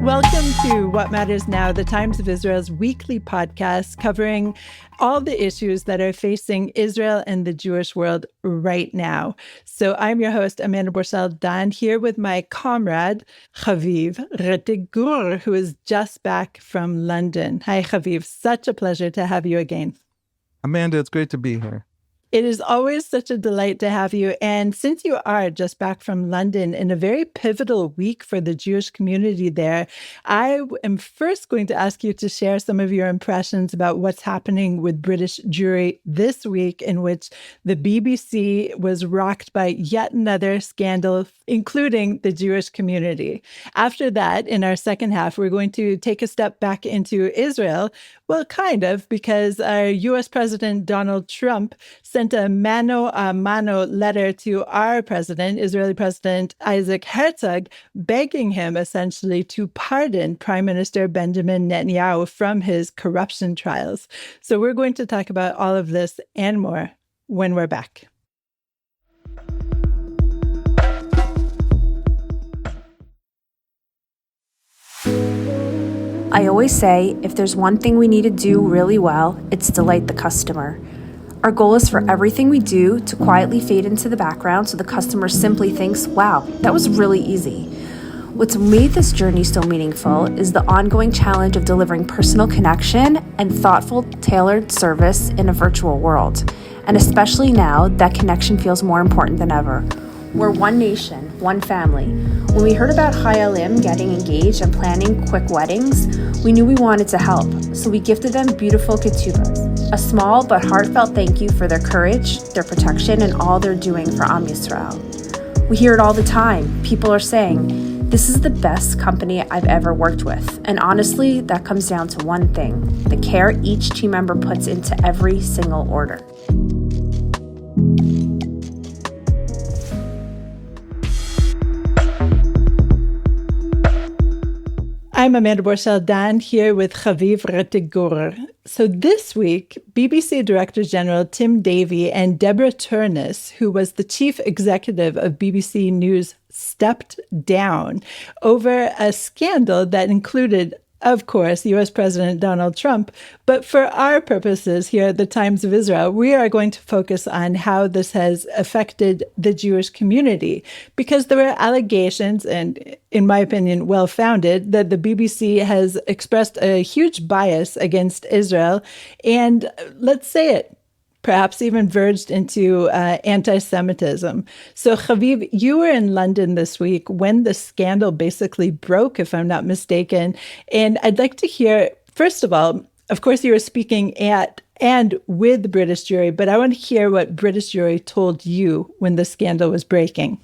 Welcome to What Matters Now, the Times of Israel's weekly podcast covering all the issues that are facing Israel and the Jewish world right now. So I'm your host, Amanda Borschel-Dan, here with my comrade, Haviv Rettig Gur, who is just back from London. Hi, Haviv. Such a pleasure to have you again. Amanda, it's great to be here. It is always such a delight to have you. And since you are just back from London in a very pivotal week for the Jewish community there, I am first going to ask you to share some of your impressions about what's happening with British Jewry this week, in which the BBC was rocked by yet another scandal, including the Jewish community. After that, in our second half, we're going to take a step back into Israel. Well, kind of, because our U.S. President Donald Trump sent a mano a mano letter to our president, Israeli President Isaac Herzog, begging him essentially to pardon Prime Minister Benjamin Netanyahu from his corruption trials. So we're going to talk about all of this and more when we're back. I always say, if there's one thing we need to do really well, it's delight the customer. Our goal is for everything we do to quietly fade into the background so the customer simply thinks, wow, that was really easy. What's made this journey so meaningful is the ongoing challenge of delivering personal connection and thoughtful, tailored service in a virtual world. And especially now, that connection feels more important than ever. We're one nation, one family. When we heard about Chayalim getting engaged and planning quick weddings, we knew we wanted to help, so we gifted them beautiful ketubas, a small but heartfelt thank you for their courage, their protection, and all they're doing for Am Yisrael. We hear it all the time. People are saying, this is the best company I've ever worked with. And honestly, that comes down to one thing, the care each team member puts into every single order. I'm Amanda Borschel-Dan here with Haviv Rettig Gur. So this week, BBC Director General Tim Davie and Deborah Turness, who was the chief executive of BBC News, stepped down over a scandal that included, of course, U.S. President Donald Trump. But for our purposes here at the Times of Israel, we are going to focus on how this has affected the Jewish community, because there were allegations, and in my opinion, well-founded, that the BBC has expressed a huge bias against Israel, and let's say it, perhaps even verged into antisemitism. So, Haviv, you were in London this week when the scandal basically broke, if I'm not mistaken. And I'd like to hear, first of all, of course, you were speaking at and with British Jewry, but I want to hear what British Jewry told you when the scandal was breaking.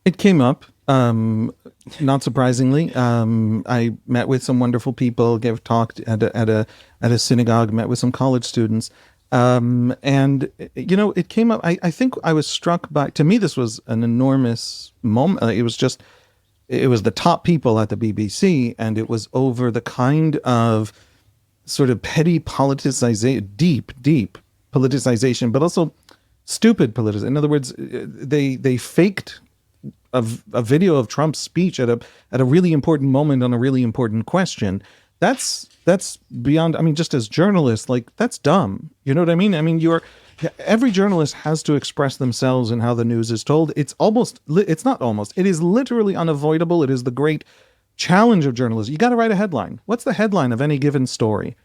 It came up, not surprisingly. I met with some wonderful people, gave a talk at a synagogue, met with some college students. And, you know, it came up, I think I was struck by, to me, this was an enormous moment. It was the top people at the BBC, and it was over the kind of sort of petty politicization, deep politicization, but also stupid politicization. In other words, they faked a video of Trump's speech at a really important moment on a really important question. That's beyond, I mean, just as journalists, like, that's dumb. You know what I mean? I mean, every journalist has to express themselves in how the news is told. It is literally unavoidable. It is the great challenge of journalism. You got to write a headline. What's the headline of any given story?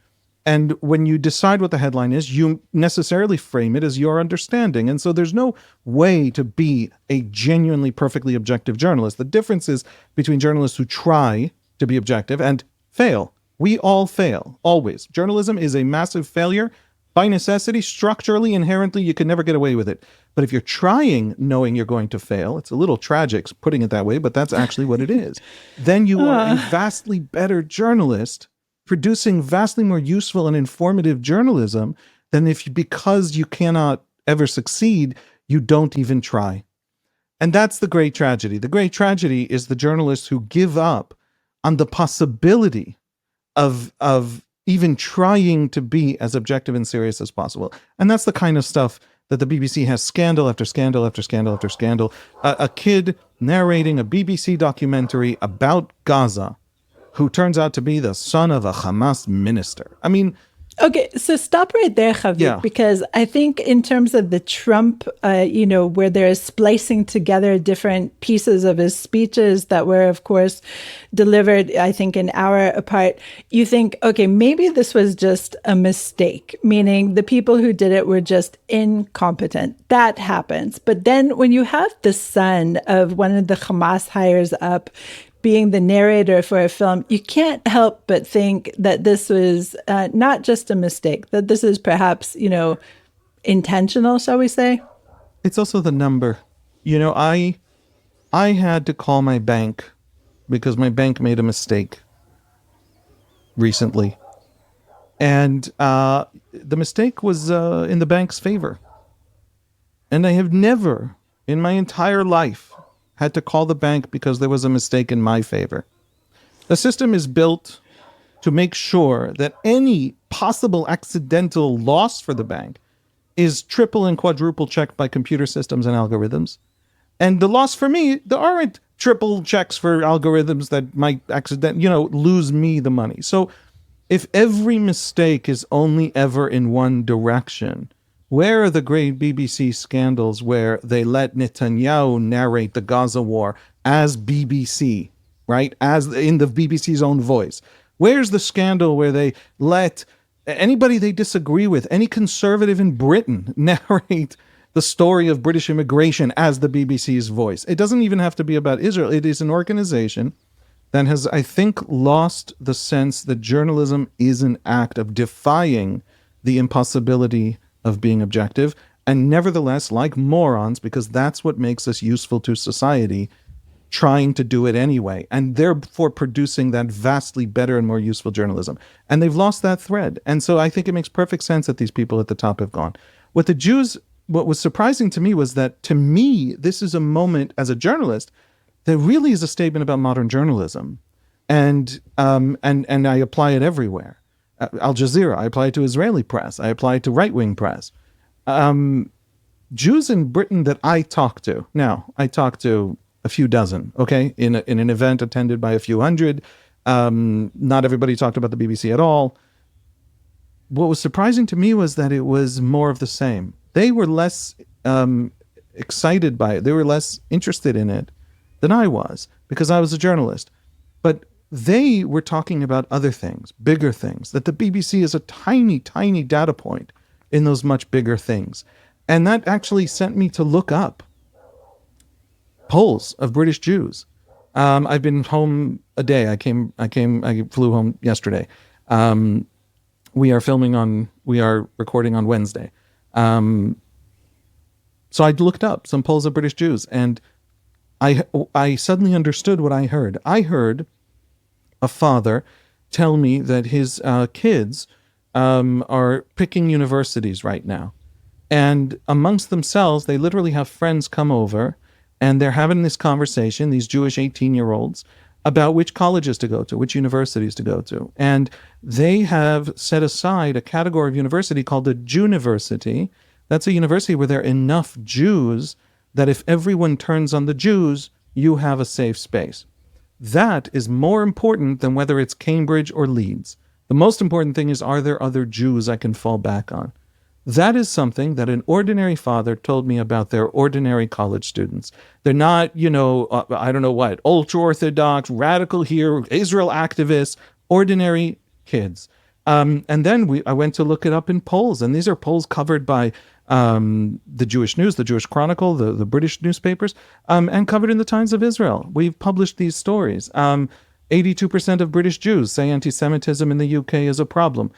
And when you decide what the headline is, you necessarily frame it as your understanding. And so there's no way to be a genuinely perfectly objective journalist. The difference is between journalists who try to be objective and fail. We all fail, always. Journalism is a massive failure. By necessity, structurally, inherently, you can never get away with it. But if you're trying, knowing you're going to fail, it's a little tragic putting it that way, but that's actually what it is. Then you are a vastly better journalist, producing vastly more useful and informative journalism than because you cannot ever succeed, you don't even try. And that's the great tragedy. The great tragedy is the journalists who give up on the possibility of even trying to be as objective and serious as possible. And that's the kind of stuff that the BBC has scandal after scandal after scandal after scandal. A kid narrating a BBC documentary about Gaza who turns out to be the son of a Hamas minister. I mean, okay, so stop right there, Haviv, because I think in terms of the Trump, where they're splicing together different pieces of his speeches that were, of course, delivered, I think, an hour apart, you think, okay, maybe this was just a mistake, meaning the people who did it were just incompetent. That happens. But then when you have the son of one of the Hamas hires up being the narrator for a film, you can't help but think that this was not just a mistake, that this is perhaps, intentional, shall we say? It's also the number. I had to call my bank because my bank made a mistake recently. And the mistake was in the bank's favor. And I have never in my entire life had to call the bank because there was a mistake in my favor. The system is built to make sure that any possible accidental loss for the bank is triple and quadruple checked by computer systems and algorithms. And the loss for me, there aren't triple checks for algorithms that might lose me the money. So if every mistake is only ever in one direction, where are the great BBC scandals where they let Netanyahu narrate the Gaza war as BBC, right? As in the BBC's own voice. Where's the scandal where they let anybody they disagree with, any conservative in Britain, narrate the story of British immigration as the BBC's voice? It doesn't even have to be about Israel. It is an organization that has, I think, lost the sense that journalism is an act of defying the impossibility of being objective, and nevertheless, like morons, because that's what makes us useful to society, trying to do it anyway, and therefore producing that vastly better and more useful journalism. And they've lost that thread. And so I think it makes perfect sense that these people at the top have gone. With the Jews, what was surprising to me was that, to me, this is a moment as a journalist that really is a statement about modern journalism. And I apply it everywhere. Al Jazeera, I apply it to Israeli press. I apply it to right-wing press. Jews in Britain that I talk to, now, I talk to a few dozen, okay, in an event attended by a few hundred. Not everybody talked about the BBC at all. What was surprising to me was that it was more of the same. They were less excited by it. They were less interested in it than I was, because I was a journalist. But they were talking about other things, bigger things, that the BBC is a tiny, tiny data point in those much bigger things. And that actually sent me to look up polls of British Jews. I've been home a day. I flew home yesterday. We are recording on Wednesday. So I looked up some polls of British Jews, and I suddenly understood what I heard. I heard a father tell me that his kids are picking universities right now. And amongst themselves, they literally have friends come over, and they're having this conversation, these Jewish 18-year-olds, about which colleges to go to, which universities to go to. And they have set aside a category of university called the Jewniversity. That's a university where there are enough Jews that if everyone turns on the Jews, you have a safe space. That is more important than whether it's Cambridge or Leeds. The most important thing is, are there other Jews I can fall back on? That is something that an ordinary father told me about their ordinary college students. They're not, ultra-Orthodox, radical here, Israel activists, ordinary kids. And then I went to look it up in polls, and these are polls covered by the Jewish News, the Jewish Chronicle, the British newspapers, and covered in the Times of Israel. We've published these stories. 82% of British Jews say anti-Semitism in the UK is a problem.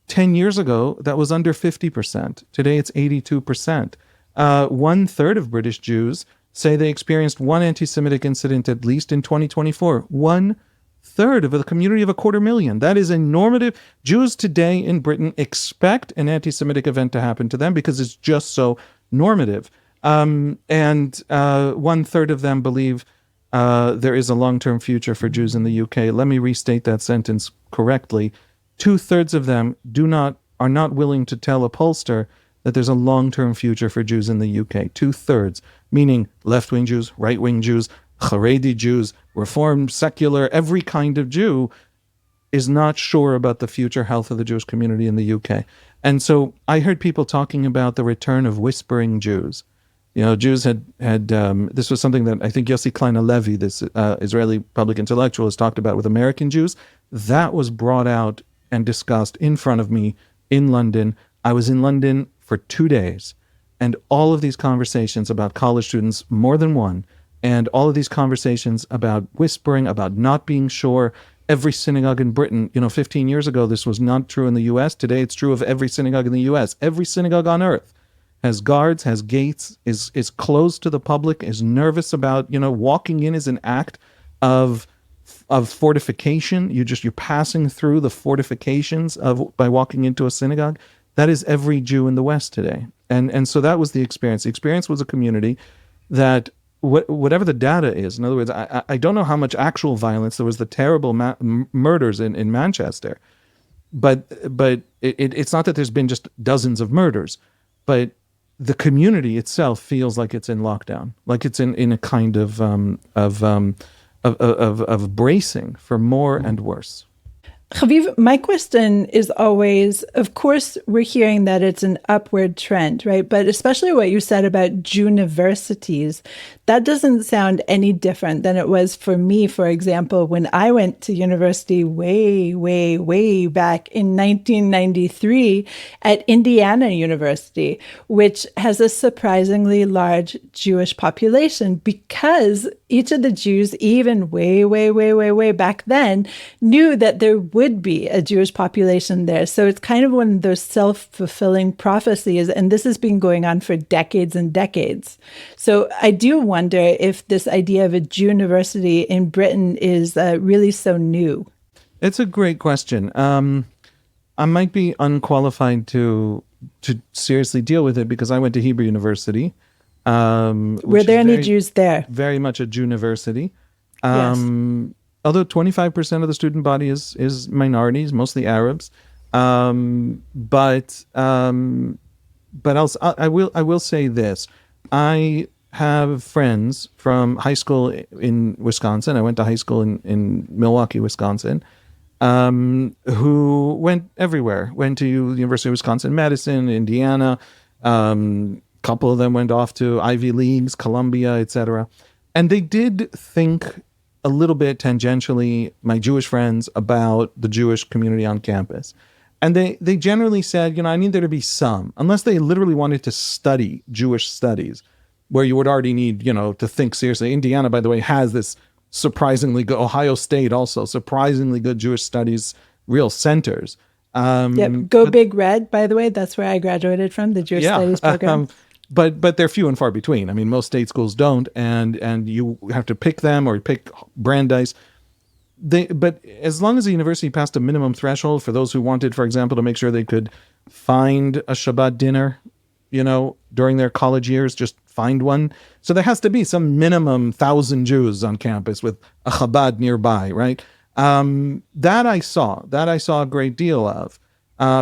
10 years ago, that was under 50%. Today, it's 82%. 1/3 of British Jews say they experienced one anti-Semitic incident at least in 2024. 1/3 of a community of 250,000. That is a normative. Jews today in Britain expect an anti-Semitic event to happen to them because it's just so normative. And 1/3 of them believe there is a long-term future for Jews in the UK. Let me restate that sentence correctly. 2/3 of them are not willing to tell a pollster that there's a long-term future for Jews in the UK. 2/3, meaning left-wing Jews, right-wing Jews, Haredi Jews, Reformed, secular, every kind of Jew is not sure about the future health of the Jewish community in the UK. And so I heard people talking about the return of whispering Jews. Jews had this was something that I think Yossi Klein Halevi, this Israeli public intellectual, has talked about with American Jews. That was brought out and discussed in front of me in London. I was in London for 2 days, and all of these conversations about college students, more than one, and all of these conversations about whispering, about not being sure. Every synagogue in Britain, 15 years ago, this was not true in the U.S. Today, it's true of every synagogue in the U.S. Every synagogue on earth has guards, has gates, is closed to the public, is nervous about, walking in is an act of fortification. You're passing through the fortifications by walking into a synagogue. That is every Jew in the West today. And so that was the experience. The experience was a community that whatever the data is, in other words, I don't know how much actual violence. There was the terrible murders in Manchester, but it's not that there's been just dozens of murders, but the community itself feels like it's in lockdown, like it's in a kind of bracing for more and worse. Haviv, my question is always, of course, we're hearing that it's an upward trend, right? But especially what you said about universities, that doesn't sound any different than it was for me, for example, when I went to university way, way, way back in 1993 at Indiana University, which has a surprisingly large Jewish population because each of the Jews, even way, way, way, way, way back then, knew that there would be a Jewish population there. So it's kind of one of those self-fulfilling prophecies, and this has been going on for decades and decades. So I do wonder if this idea of a Jew university in Britain is really so new. It's a great question. I might be unqualified to seriously deal with it because I went to Hebrew University. Were there any Jews there? Very much a Jew university. Yes. Although 25% of the student body is minorities, mostly Arabs. But I will say this. I have friends from high school in Wisconsin. I went to high school in Milwaukee, Wisconsin, who went everywhere. Went to University of Wisconsin-Madison, Indiana. Couple of them went off to Ivy Leagues, Columbia, etc. And they did think a little bit tangentially, my Jewish friends, about the Jewish community on campus. And they generally said, I need there to be some, unless they literally wanted to study Jewish studies, where you would already need, to think seriously. Indiana, by the way, has this surprisingly good, Ohio State also, surprisingly good Jewish studies, real centers. Big Red, by the way, that's where I graduated from, the Jewish Studies program. But they're few and far between. I mean, most state schools don't, and you have to pick them or pick Brandeis. But as long as the university passed a minimum threshold for those who wanted, for example, to make sure they could find a Shabbat dinner, during their college years, just find one. So there has to be some minimum 1,000 Jews on campus with a Chabad nearby, right? That I saw a great deal of.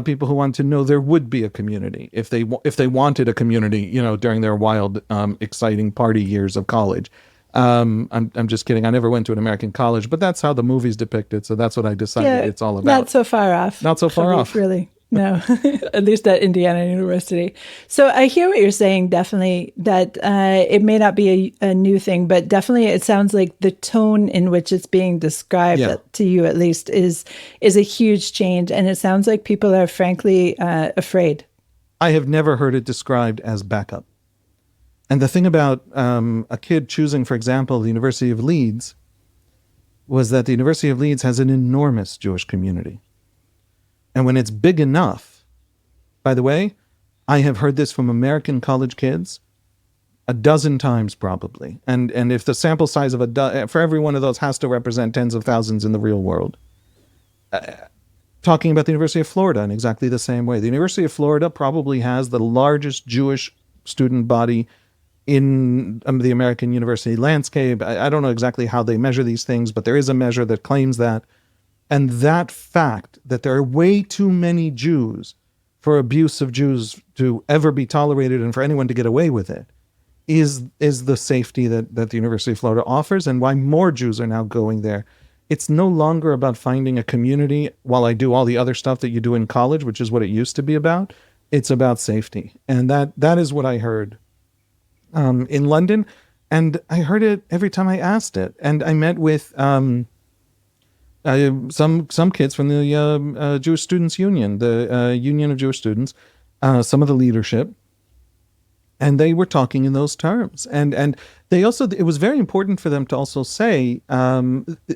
People who wanted to know there would be a community if they wanted a community, during their wild, exciting party years of college. I'm just kidding. I never went to an American college, but that's how the movies depict it. So that's what I decided it's all about. Not so far off. Not so far off. Really. No, at least at Indiana University. So I hear what you're saying, definitely, that it may not be a new thing, but definitely it sounds like the tone in which it's being described, to you at least, is a huge change. And it sounds like people are frankly afraid. I have never heard it described as backup. And the thing about a kid choosing, for example, the University of Leeds, was that the University of Leeds has an enormous Jewish community. And when it's big enough, by the way, I have heard this from American college kids a dozen times probably. And if the sample size of for every one of those has to represent tens of thousands in the real world. Talking about the University of Florida in exactly the same way. The University of Florida probably has the largest Jewish student body in the American university landscape. I don't know exactly how they measure these things, but there is a measure that claims that. And that fact that there are way too many Jews for abuse of Jews to ever be tolerated and for anyone to get away with it is the safety that the University of Florida offers, and why more Jews are now going there. It's no longer about finding a community while I do all the other stuff that you do in college, which is what it used to be about. It's about safety. And that is what I heard in London. And I heard it every time I asked it. And I met with some kids from the Jewish Students Union, the Union of Jewish Students, some of the leadership. And they were talking in those terms. And they also, it was very important for them to also say,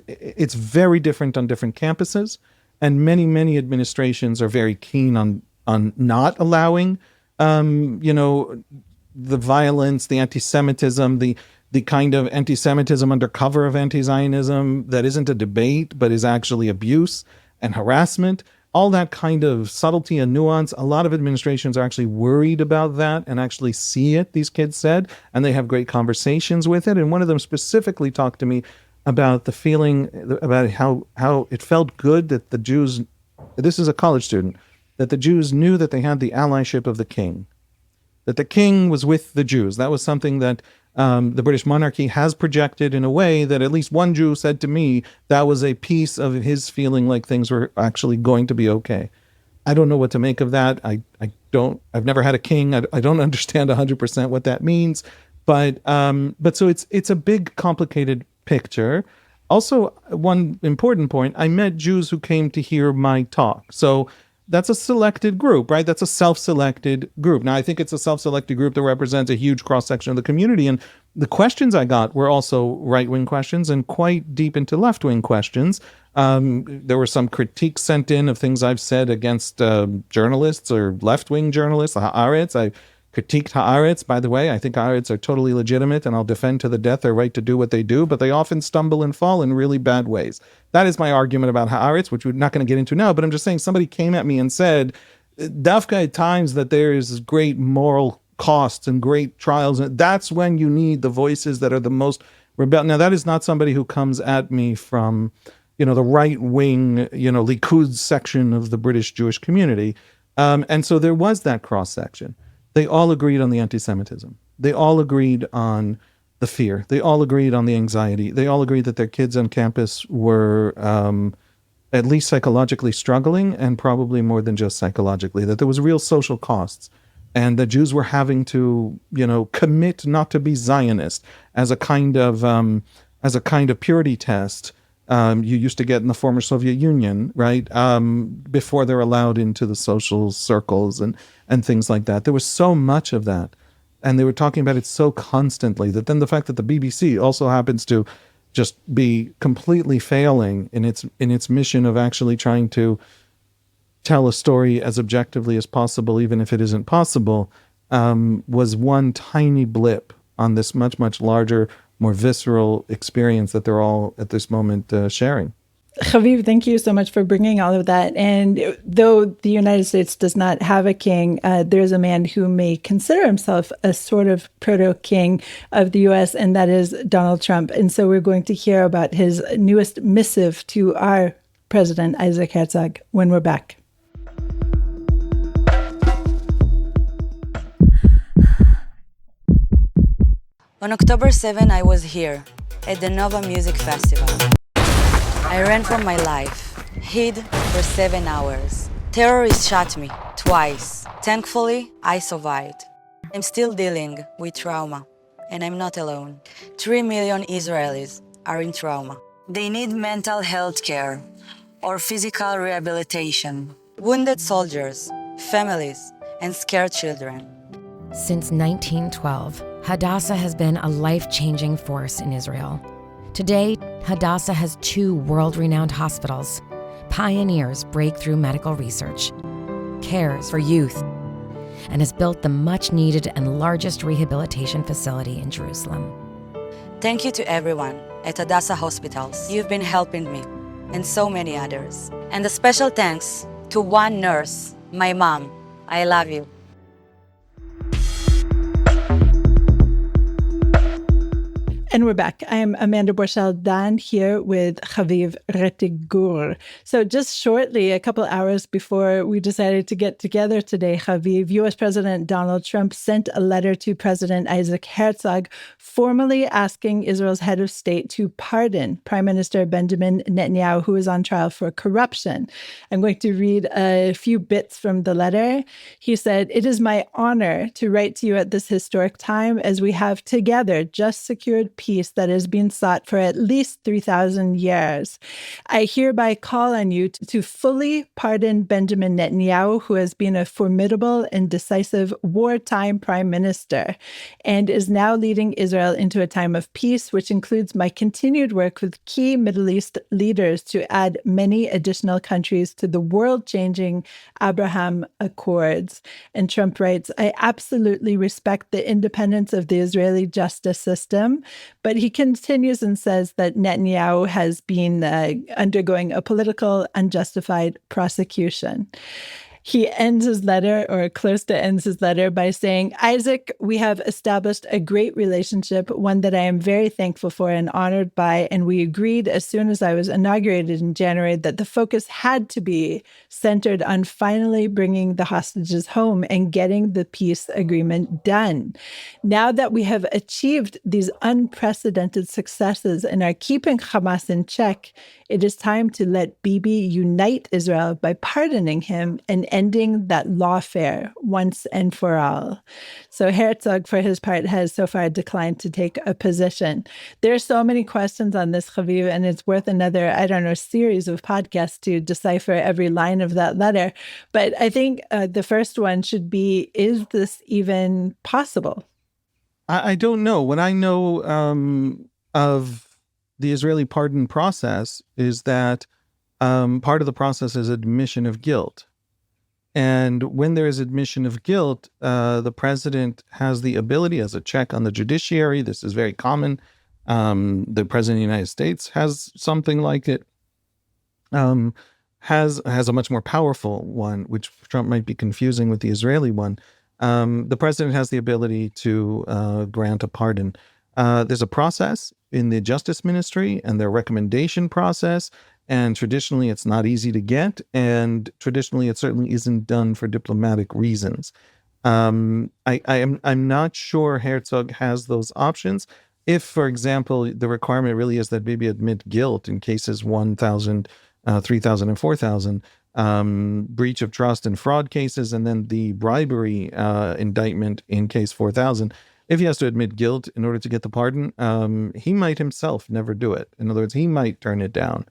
it's very different on different campuses. And many administrations are very keen on not allowing, the violence, the anti-Semitism, the kind of anti-Semitism under cover of anti-Zionism that isn't a debate, but is actually abuse and harassment. All that kind of subtlety and nuance, a lot of administrations are actually worried about that and actually see it, these kids said, and they have great conversations with it. And one of them specifically talked to me about the feeling, about how it felt good that the Jews, this is a college student, that the Jews knew that they had the allyship of the king, that the king was with the Jews. That was something that the British monarchy has projected in a way that at least one Jew said to me that was a piece of his feeling like things were actually going to be okay. I don't know what to make of that. I've never had a king. I don't understand 100% what that means. But so it's a big, complicated picture. Also, one important point, I met Jews who came to hear my talk. So that's a selected group, right? That's a self-selected group. Now, I think it's a self-selected group that represents a huge cross-section of the community. And the questions I got were also right-wing questions and quite deep into left-wing questions. There were some critiques sent in of things I've said against journalists or left-wing journalists, Haaretz. I critiqued Haaretz, by the way. I think Haaretz are totally legitimate, and I'll defend to the death their right to do what they do, but they often stumble and fall in really bad ways. That is my argument about Haaretz, which we're not going to get into now, but I'm just saying somebody came at me and said, Dafka, at times that there is great moral costs and great trials, and that's when you need the voices that are the most rebellious. Now, that is not somebody who comes at me from, the right-wing, Likud section of the British Jewish community. And so there was that cross-section. They all agreed on the anti-Semitism. They all agreed on the fear. They all agreed on the anxiety. They all agreed that their kids on campus were at least psychologically struggling, and probably more than just psychologically, that there was real social costs, and the Jews were having to, commit not to be Zionist as a kind of purity test. You used to get in the former Soviet Union, right? Before they're allowed into the social circles and things like that. There was so much of that. And they were talking about it so constantly that then the fact that the BBC also happens to just be completely failing in its mission of actually trying to tell a story as objectively as possible, even if it isn't possible, was one tiny blip on this much, much larger, more visceral experience that they're all at this moment sharing. Haviv, thank you so much for bringing all of that. And though the United States does not have a king, there's a man who may consider himself a sort of proto-king of the U.S., and that is Donald Trump. And so we're going to hear about his newest missive to our President Isaac Herzog when we're back. On October 7, I was here at the Nova Music Festival. I ran for my life, hid for 7 hours. Terrorists shot me twice. Thankfully, I survived. I'm still dealing with trauma, and I'm not alone. 3 million Israelis are in trauma. They need mental health care or physical rehabilitation. Wounded soldiers, families, and scared children. Since 1912, Hadassah has been a life-changing force in Israel. Today, Hadassah has 2 world-renowned hospitals, pioneers breakthrough medical research, cares for youth, and has built the much-needed and largest rehabilitation facility in Jerusalem. Thank you to everyone at Hadassah Hospitals. You've been helping me, and so many others. And a special thanks to one nurse, my mom. I love you. And we're back. I am Amanda Borschel-Dan here with Haviv Rettig Gur. So just shortly, a couple hours before we decided to get together today, Haviv, U.S. President Donald Trump sent a letter to President Isaac Herzog formally asking Israel's head of state to pardon Prime Minister Benjamin Netanyahu, who is on trial for corruption. I'm going to read a few bits from the letter. He said, "It is my honor to write to you at this historic time as we have together just secured peace that has been sought for at least 3,000 years. I hereby call on you to fully pardon Benjamin Netanyahu, who has been a formidable and decisive wartime prime minister and is now leading Israel into a time of peace, which includes my continued work with key Middle East leaders to add many additional countries to the world-changing Abraham Accords." And Trump writes, "I absolutely respect the independence of the Israeli justice system." But he continues and says that Netanyahu has been undergoing a political, unjustified prosecution. He ends his letter, or close to ends his letter, by saying, "Isaac, we have established a great relationship, one that I am very thankful for and honored by, and we agreed as soon as I was inaugurated in January that the focus had to be centered on finally bringing the hostages home and getting the peace agreement done. Now that we have achieved these unprecedented successes and are keeping Hamas in check, it is time to let Bibi unite Israel by pardoning him and ending that lawfare once and for all." So Herzog, for his part, has so far declined to take a position. There are so many questions on this, Haviv, and it's worth another, series of podcasts to decipher every line of that letter. But I think the first one should be, is this even possible? I don't know. What I know of the Israeli pardon process is that part of the process is admission of guilt. And when there is admission of guilt, the president has the ability, as a check on the judiciary, this is very common. The president of the United States has something like it, has a much more powerful one, which Trump might be confusing with the Israeli one. The president has the ability to grant a pardon. There's a process in the Justice Ministry and their recommendation process. And traditionally, it's not easy to get. And traditionally, it certainly isn't done for diplomatic reasons. I'm not sure Herzog has those options. If, for example, the requirement really is that Bibi admit guilt in cases 1,000, 3,000, and 4,000, breach of trust and fraud cases, and then the bribery indictment in case 4,000, if he has to admit guilt in order to get the pardon, he might himself never do it. In other words, he might turn it down.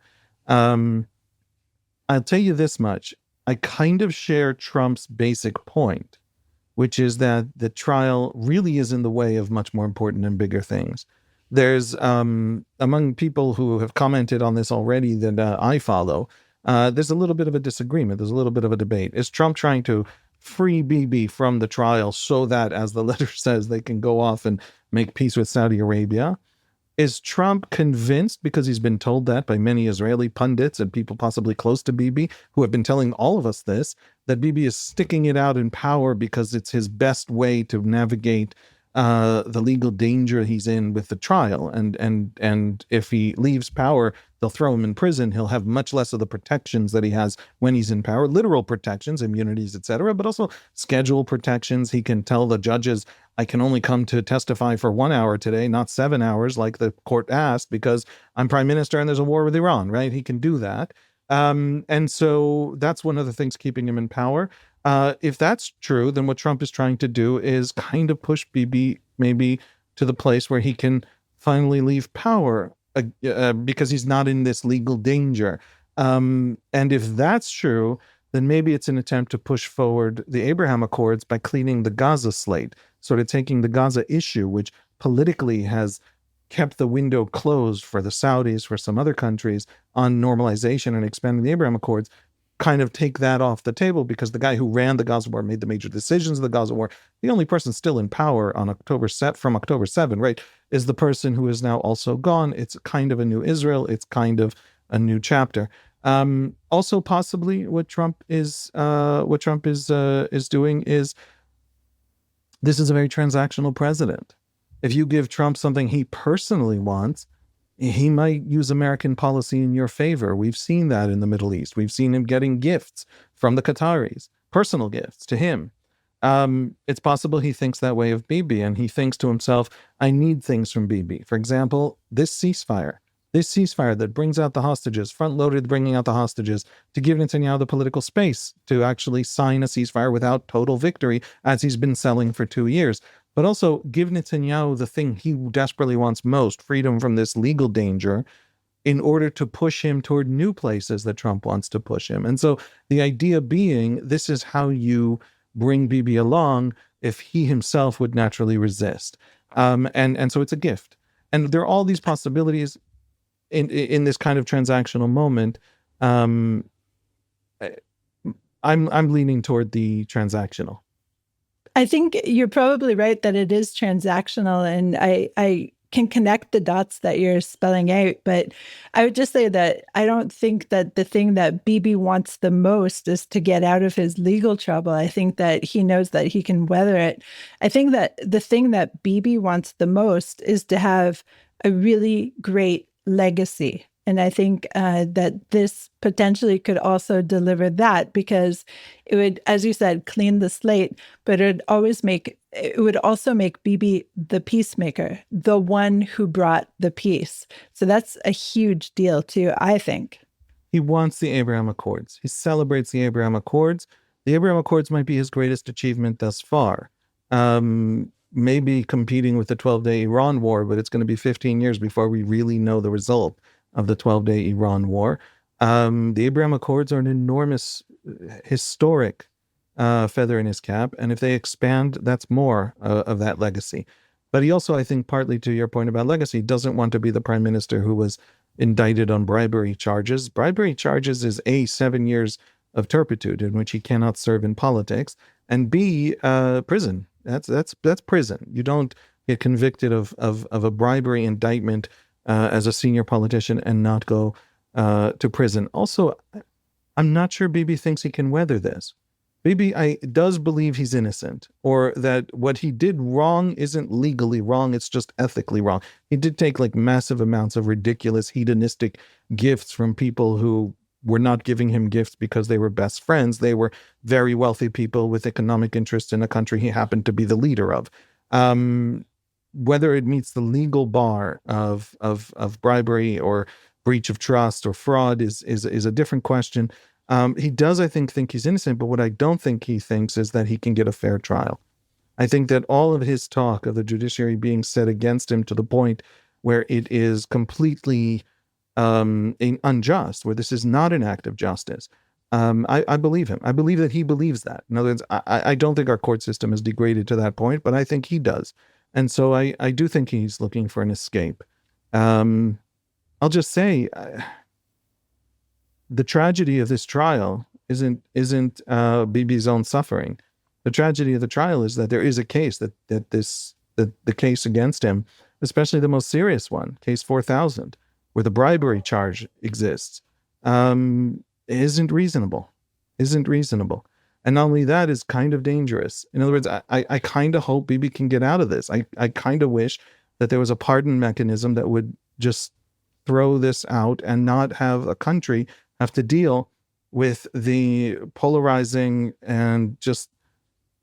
I'll tell you this much. I kind of share Trump's basic point, which is that the trial really is in the way of much more important and bigger things. There's, among people who have commented on this already that I follow, there's a little bit of a disagreement. There's a little bit of a debate. Is Trump trying to free Bibi from the trial so that, as the letter says, they can go off and make peace with Saudi Arabia? Is Trump convinced, because he's been told that by many Israeli pundits and people possibly close to Bibi, who have been telling all of us this, that Bibi is sticking it out in power because it's his best way to navigate the legal danger he's in with the trial, and if he leaves power, they'll throw him in prison. He'll have much less of the protections that he has when he's in power, literal protections, immunities, etc., but also schedule protections. He can tell the judges, I can only come to testify for 1 hour today, not 7 hours like the court asked, because I'm prime minister and there's a war with Iran, right? He can do that. And so that's one of the things keeping him in power. If that's true, then what Trump is trying to do is kind of push Bibi maybe to the place where he can finally leave power because he's not in this legal danger. And if that's true, then maybe it's an attempt to push forward the Abraham Accords by cleaning the Gaza slate, sort of taking the Gaza issue, which politically has kept the window closed for the Saudis, for some other countries, on normalization and expanding the Abraham Accords, kind of take that off the table, because the guy who ran the Gaza war, made the major decisions of the Gaza war, the only person still in power on from October 7, right, is the person who is now also gone. It's kind of a new Israel. It's kind of a new chapter. Also, possibly what Trump is doing is, this is a very transactional president. If you give Trump something he personally wants, he might use American policy in your favor. We've seen that in the Middle East. We've seen him getting gifts from the Qataris, personal gifts to him. It's possible he thinks that way of Bibi, and he thinks to himself, I need things from Bibi. For example, this ceasefire that brings out the hostages, front-loaded bringing out the hostages, to give Netanyahu the political space to actually sign a ceasefire without total victory, as he's been selling for 2 years. But also give Netanyahu the thing he desperately wants most, freedom from this legal danger, in order to push him toward new places that Trump wants to push him. And so the idea being, this is how you bring Bibi along if he himself would naturally resist. And so it's a gift. And there are all these possibilities in this kind of transactional moment. I'm leaning toward the transactional. I think you're probably right that it is transactional, and I can connect the dots that you're spelling out. But I would just say that I don't think that the thing that Bibi wants the most is to get out of his legal trouble. I think that he knows that he can weather it. I think that the thing that Bibi wants the most is to have a really great legacy. And I think that this potentially could also deliver that, because it would, as you said, clean the slate, but it would also make Bibi the peacemaker, the one who brought the peace. So that's a huge deal too, I think. He wants the Abraham Accords. He celebrates the Abraham Accords. The Abraham Accords might be his greatest achievement thus far. Maybe competing with the 12-day Iran war, but it's going to be 15 years before we really know the result of the 12-day Iran war. The Abraham Accords are an enormous, historic feather in his cap. And if they expand, that's more of that legacy. But he also, I think, partly to your point about legacy, doesn't want to be the prime minister who was indicted on bribery charges. Bribery charges is A, 7 years of turpitude in which he cannot serve in politics, and B, prison. That's prison. You don't get convicted of a bribery indictment as a senior politician and not go to prison. Also, I'm not sure Bibi thinks he can weather this. Bibi does believe he's innocent, or that what he did wrong isn't legally wrong, it's just ethically wrong. He did take like massive amounts of ridiculous hedonistic gifts from people who were not giving him gifts because they were best friends. They were very wealthy people with economic interests in a country he happened to be the leader of. Whether it meets the legal bar of bribery or breach of trust or fraud is a different question. He does, I think he's innocent, but what I don't think he thinks is that he can get a fair trial. I think that all of his talk of the judiciary being set against him to the point where it is completely unjust, where this is not an act of justice, I believe him. I believe that he believes that. In other words, I don't think our court system is degraded to that point, but I think he does. And so I do think he's looking for an escape. I'll just say, the tragedy of this trial isn't Bibi's own suffering. The tragedy of the trial is that there is a case that the case against him, especially the most serious one, case 4000, where the bribery charge exists, isn't reasonable. And not only that, is kind of dangerous. In other words, I kind of hope Bibi can get out of this. I kind of wish that there was a pardon mechanism that would just throw this out and not have a country have to deal with the polarizing and just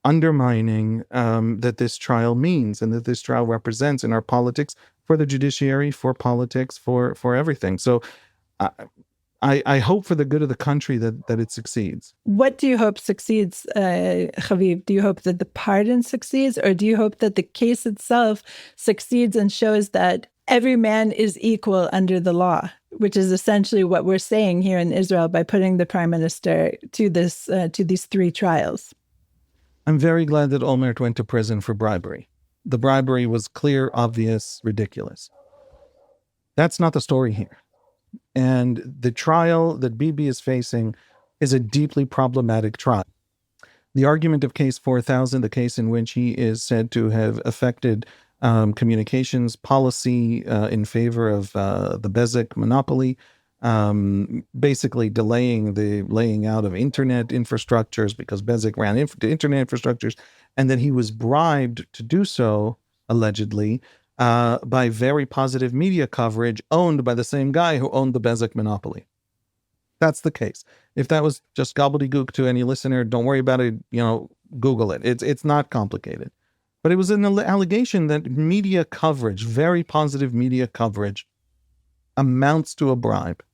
undermining that this trial means and that this trial represents in our politics, for the judiciary, for politics, for everything. So I hope for the good of the country that it succeeds. What do you hope succeeds, Haviv? Do you hope that the pardon succeeds, or do you hope that the case itself succeeds and shows that every man is equal under the law, which is essentially what we're saying here in Israel by putting the prime minister to these 3 trials? I'm very glad that Olmert went to prison for bribery. The bribery was clear, obvious, ridiculous. That's not the story here. And the trial that Bibi is facing is a deeply problematic trial. The argument of case 4000, the case in which he is said to have affected communications policy in favor of the Bezeq monopoly, basically delaying the laying out of internet infrastructures because Bezeq ran into internet infrastructures, and that he was bribed to do so allegedly, by very positive media coverage owned by the same guy who owned the Bezek monopoly. That's the case. If that was just gobbledygook to any listener, don't worry about it. Google it. It's not complicated. But it was an allegation that media coverage, very positive media coverage, amounts to a bribe.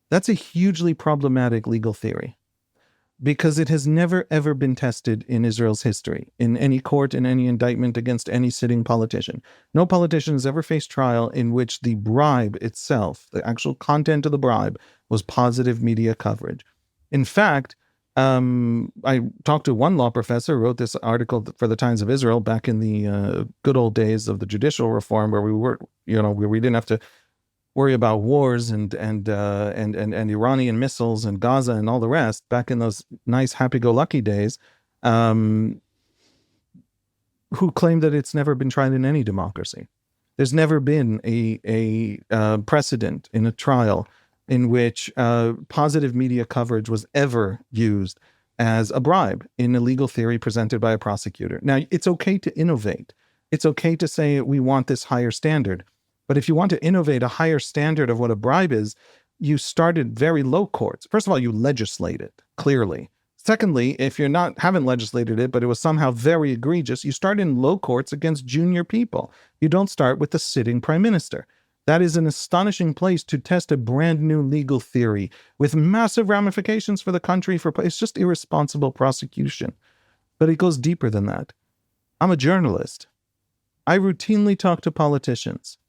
That's a hugely problematic legal theory because it has never, ever been tested in Israel's history, in any court, in any indictment against any sitting politician. No politician has ever faced trial in which the bribe itself, the actual content of the bribe, was positive media coverage. In fact, I talked to one law professor who wrote this article for the Times of Israel back in the good old days of the judicial reform, where we didn't have to worry about wars and Iranian missiles and Gaza and all the rest. Back in those nice happy-go-lucky days, who claimed that it's never been tried in any democracy. There's never been a precedent in a trial in which positive media coverage was ever used as a bribe in a legal theory presented by a prosecutor. Now, it's okay to innovate. It's okay to say we want this higher standard. But if you want to innovate a higher standard of what a bribe is, you start at very low courts. First of all, you legislate it, clearly. Secondly, if you haven't legislated it, but it was somehow very egregious, you start in low courts against junior people. You don't start with the sitting prime minister. That is an astonishing place to test a brand new legal theory with massive ramifications for the country. It's just irresponsible prosecution. But it goes deeper than that. I'm a journalist. I routinely talk to politicians.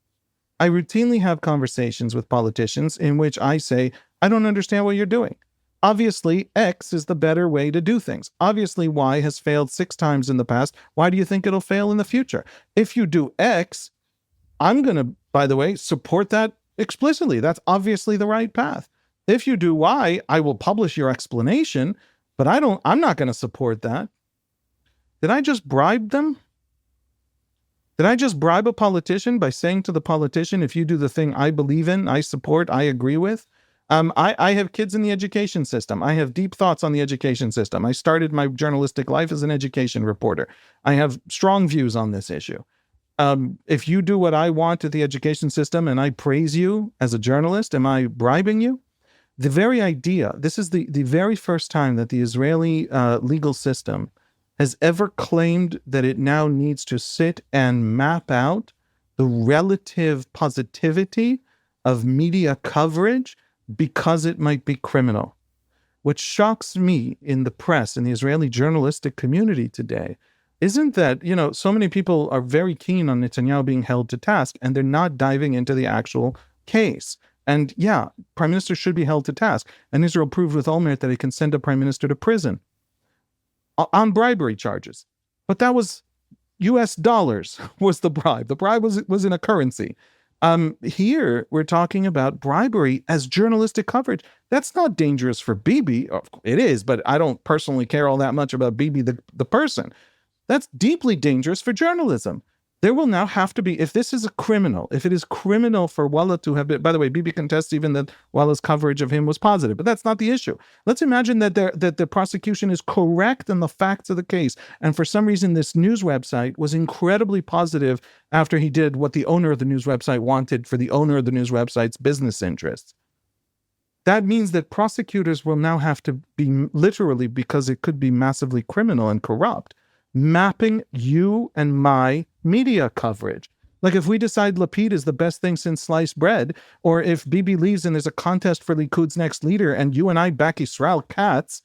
I routinely have conversations with politicians in which I say, I don't understand what you're doing. Obviously, X is the better way to do things. Obviously, Y has failed 6 times in the past. Why do you think it'll fail in the future? If you do X, I'm going to, by the way, support that explicitly. That's obviously the right path. If you do Y, I will publish your explanation, but I'm not going to support that. Did I just bribe them? Did I just bribe a politician by saying to the politician, if you do the thing I believe in, I support, I agree with? I have kids in the education system. I have deep thoughts on the education system. I started my journalistic life as an education reporter. I have strong views on this issue. If you do what I want to the education system and I praise you as a journalist, am I bribing you? The very idea, this is the very first time that the Israeli legal system has ever claimed that it now needs to sit and map out the relative positivity of media coverage because it might be criminal. What shocks me in the press, in the Israeli journalistic community today, isn't that, so many people are very keen on Netanyahu being held to task, and they're not diving into the actual case. And yeah, prime minister should be held to task. And Israel proved with Olmert that it can send a prime minister to prison on bribery charges. But that was US dollars was the bribe. The bribe was in a currency. Here, we're talking about bribery as journalistic coverage. That's not dangerous for Bibi. It is, but I don't personally care all that much about Bibi, the person. That's deeply dangerous for journalism. There will now have to be, if this is a criminal, if it is criminal for Wallah to have been, by the way, Bibi contests even that Wallah's coverage of him was positive, but that's not the issue. Let's imagine that the prosecution is correct in the facts of the case, and for some reason this news website was incredibly positive after he did what the owner of the news website wanted for the owner of the news website's business interests. That means that prosecutors will now have to be literally, because it could be massively criminal and corrupt, mapping you and my media coverage. Like if we decide Lapid is the best thing since sliced bread, or if Bibi leaves and there's a contest for Likud's next leader and you and I back Israel Katz,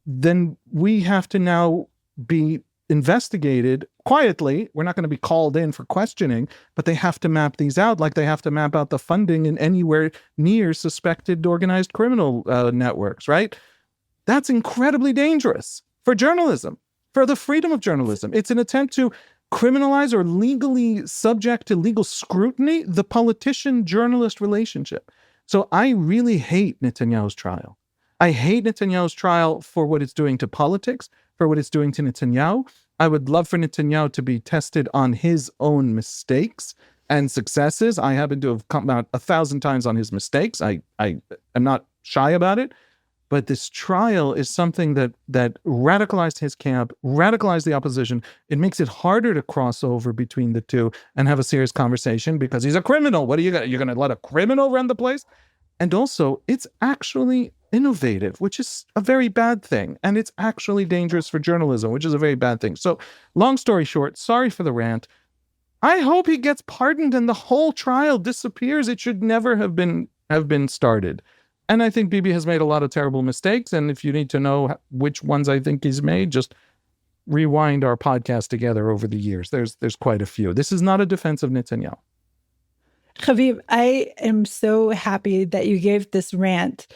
then we have to now be investigated quietly. We're not going to be called in for questioning, but they have to map these out like they have to map out the funding in anywhere near suspected organized criminal networks, right? That's incredibly dangerous for journalism, for the freedom of journalism. It's an attempt to criminalize or legally subject to legal scrutiny the politician-journalist relationship. So I really hate Netanyahu's trial. I hate Netanyahu's trial for what it's doing to politics, for what it's doing to Netanyahu. I would love for Netanyahu to be tested on his own mistakes and successes. I happen to have come out 1,000 times on his mistakes. I am not shy about it. But this trial is something that radicalized his camp, radicalized the opposition. It makes it harder to cross over between the two and have a serious conversation because he's a criminal. What are you going to, you're going to let a criminal run the place? And also, it's actually innovative, which is a very bad thing. And it's actually dangerous for journalism, which is a very bad thing. So long story short, sorry for the rant. I hope he gets pardoned and the whole trial disappears. It should never have been started. And I think Bibi has made a lot of terrible mistakes. And if you need to know which ones I think he's made, just rewind our podcast together over the years. There's quite a few. This is not a defense of Netanyahu. Haviv, I am so happy that you gave this rant.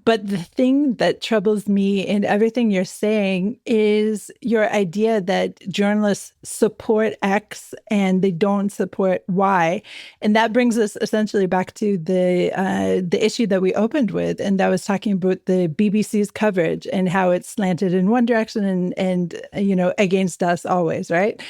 But the thing that troubles me in everything you're saying is your idea that journalists support X and they don't support Y. And that brings us essentially back to the issue that we opened with, and that was talking about the BBC's coverage and how it's slanted in one direction and against us always, right?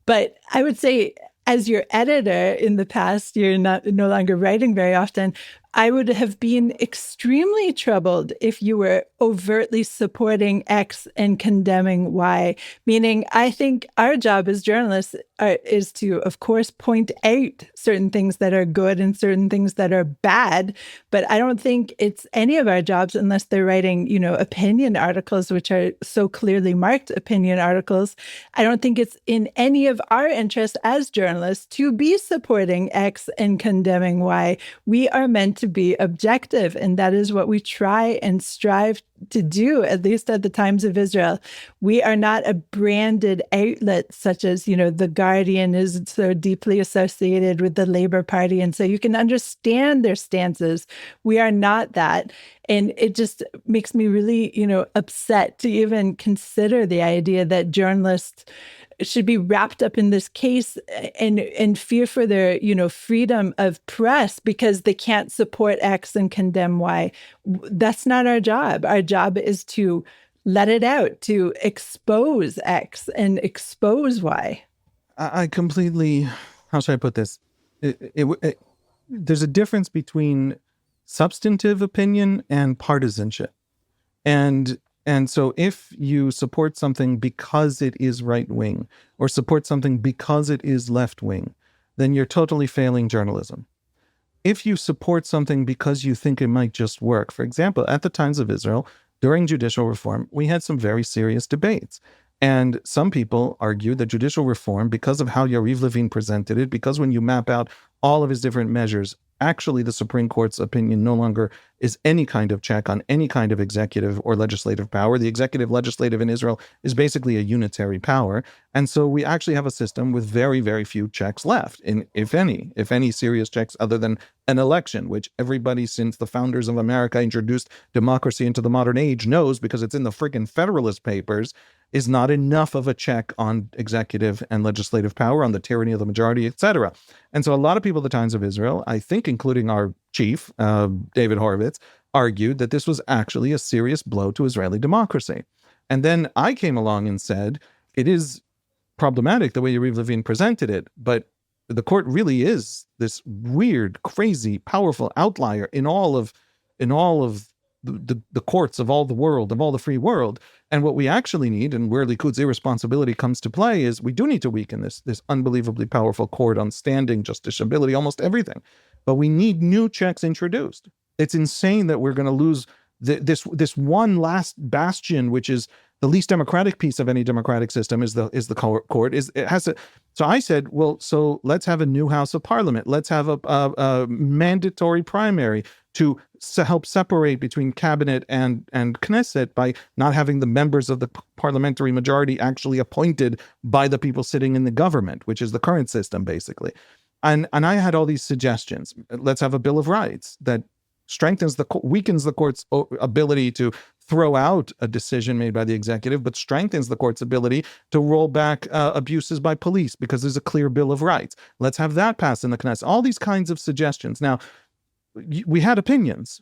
But I would say, as your editor in the past, you're no longer writing very often, I would have been extremely troubled if you were overtly supporting X and condemning Y. Meaning, I think our job as journalists is to, of course, point out certain things that are good and certain things that are bad. But I don't think it's any of our jobs unless they're writing, opinion articles, which are so clearly marked opinion articles. I don't think it's in any of our interest as journalists to be supporting X and condemning Y. We are meant to be objective, and that is what we try and strive to do, at least at the Times of Israel. We are not a branded outlet such as, The Guardian is so deeply associated with the Labour Party, and so you can understand their stances. We are not that. And it just makes me really, upset to even consider the idea that journalists should be wrapped up in this case and fear for their, freedom of press because they can't support X and condemn Y. That's not our job. Our job is to let it out, to expose X and expose Y. I completely, how should I put this? There's a difference between substantive opinion and partisanship. And so if you support something because it is right-wing or support something because it is left-wing, then you're totally failing journalism. If you support something because you think it might just work, for example, at the Times of Israel, during judicial reform, we had some very serious debates. And some people argued that judicial reform, because of how Yariv Levin presented it, because when you map out all of his different measures, actually the Supreme Court's opinion no longer is any kind of check on any kind of executive or legislative power. The executive legislative in Israel is basically a unitary power. And so we actually have a system with very, very few checks left, if any serious checks other than an election, which everybody since the founders of America introduced democracy into the modern age knows, because it's in the freaking Federalist Papers, is not enough of a check on executive and legislative power, on the tyranny of the majority, etc. And so a lot of people at the Times of Israel, I think including our chief, David Horowitz, argued that this was actually a serious blow to Israeli democracy. And then I came along and said, it is problematic the way Yariv Levin presented it, but the court really is this weird, crazy, powerful outlier in all of the courts of all the world, of all the free world. And what we actually need, and where Likud's irresponsibility comes to play, is we do need to weaken this unbelievably powerful court on standing, justiciability, almost everything. But we need new checks introduced. It's insane that we're going to lose this one last bastion, which is the least democratic piece of any democratic system, is the court. So I said, well, so let's have a new House of Parliament. Let's have a mandatory primary to help separate between cabinet and Knesset by not having the members of the parliamentary majority actually appointed by the people sitting in the government, which is the current system, basically. And I had all these suggestions. Let's have a Bill of Rights that weakens the court's ability to throw out a decision made by the executive, but strengthens the court's ability to roll back abuses by police because there's a clear Bill of Rights. Let's have that passed in the Knesset. All these kinds of suggestions. Now, we had opinions.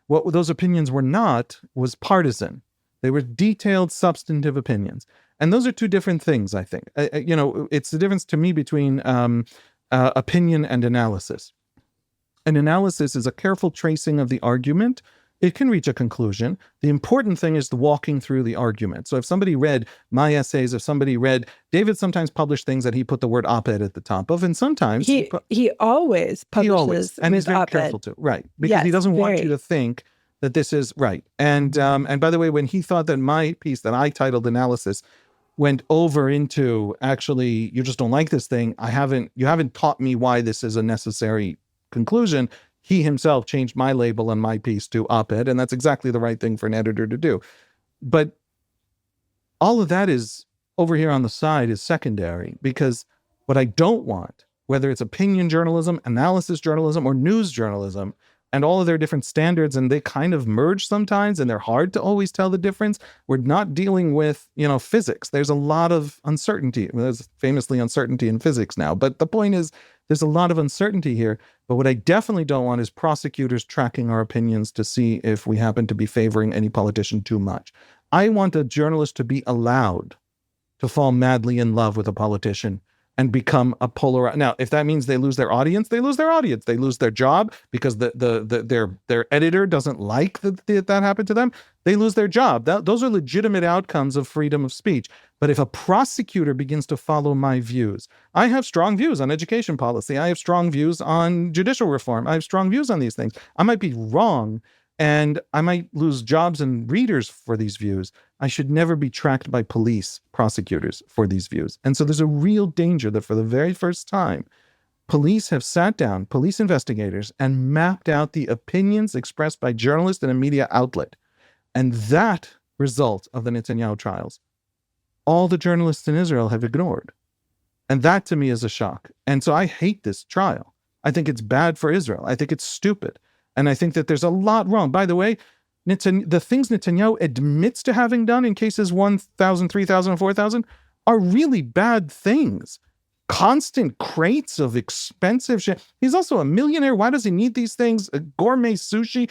What those opinions were not was partisan. They were detailed, substantive opinions. And those are two different things, I think. It's the difference to me between opinion and analysis. An analysis is a careful tracing of the argument it can reach a conclusion. The important thing is the walking through the argument. So if somebody read my essays, if somebody read, David sometimes published things that he put the word op-ed at the top of, and sometimes he always publishes and he's very op-ed. careful to, right? Because he doesn't want you to think that this is right. And by the way, when he thought that my piece that I titled Analysis went over into actually, you just don't like this thing, you haven't taught me why this is a necessary conclusion, he himself changed my label on my piece to op-ed, and that's exactly the right thing for an editor to do. But all of that is over here on the side is secondary, because what I don't want, whether it's opinion journalism, analysis journalism, or news journalism, and all of their different standards, and they kind of merge sometimes, and they're hard to always tell the difference. We're not dealing with, physics. There's a lot of uncertainty. There's famously uncertainty in physics now. But the point is, there's a lot of uncertainty here. But what I definitely don't want is prosecutors tracking our opinions to see if we happen to be favoring any politician too much. I want a journalist to be allowed to fall madly in love with a politician and become a polar. Now, if that means they lose their audience, they lose their audience. They lose their job because their editor doesn't like that happened to them. They lose their job. Those are legitimate outcomes of freedom of speech. But if a prosecutor begins to follow my views, I have strong views on education policy. I have strong views on judicial reform. I have strong views on these things. I might be wrong, and I might lose jobs and readers for these views. I should never be tracked by police prosecutors for these views. And so there's a real danger that for the very first time, police have sat down, police investigators, and mapped out the opinions expressed by journalists in a media outlet. And that result of the Netanyahu trials, all the journalists in Israel have ignored. And that to me is a shock. And so I hate this trial. I think it's bad for Israel. I think it's stupid. And I think that there's a lot wrong. By the way, the things Netanyahu admits to having done in cases 1,000, 3,000, 4,000 are really bad things. Constant crates of expensive shit. He's also a millionaire. Why does he need these things? A gourmet sushi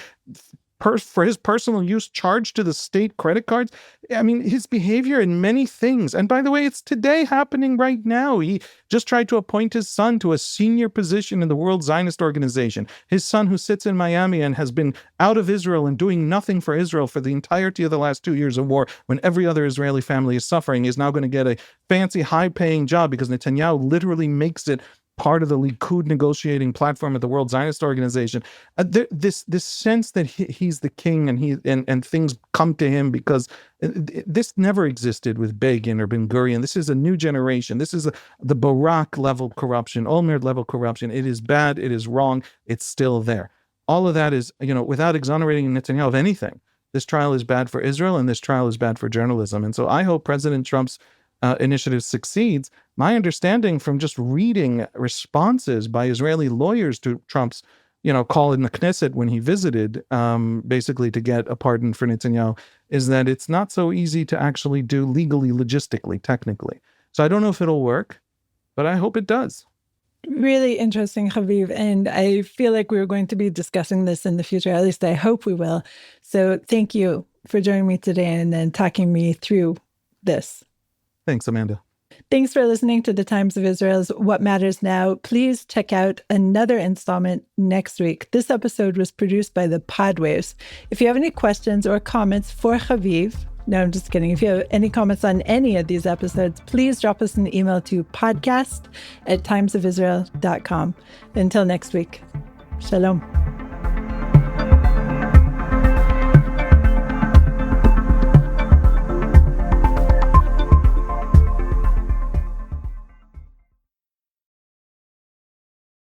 for his personal use charged to the state credit cards. I mean, his behavior in many things. And by the way, it's today happening right now. He just tried to appoint his son to a senior position in the World Zionist Organization. His son, who sits in Miami and has been out of Israel and doing nothing for Israel for the entirety of the last 2 years of war, when every other Israeli family is suffering, is now going to get a fancy, high-paying job because Netanyahu literally makes it part of the Likud negotiating platform at the World Zionist Organization. This sense that he's the king and things come to him because this never existed with Begin or Ben Gurion. This is a new generation. This is the Barak level corruption, Olmert level corruption. It is bad. It is wrong. It's still there. All of that is, without exonerating Netanyahu of anything, this trial is bad for Israel and this trial is bad for journalism. And so I hope President Trump's initiative succeeds. My understanding from just reading responses by Israeli lawyers to Trump's, call in the Knesset when he visited, basically to get a pardon for Netanyahu, is that it's not so easy to actually do legally, logistically, technically. So I don't know if it'll work, but I hope it does. Really interesting, Haviv. And I feel like we're going to be discussing this in the future. At least I hope we will. So thank you for joining me today and then talking me through this. Thanks, Amanda. Thanks for listening to the Times of Israel's What Matters Now. Please check out another installment next week. This episode was produced by the Podwaves. If you have any questions or comments for Haviv, no, I'm just kidding. If you have any comments on any of these episodes, please drop us an email to podcast@timesofisrael.com. Until next week, shalom.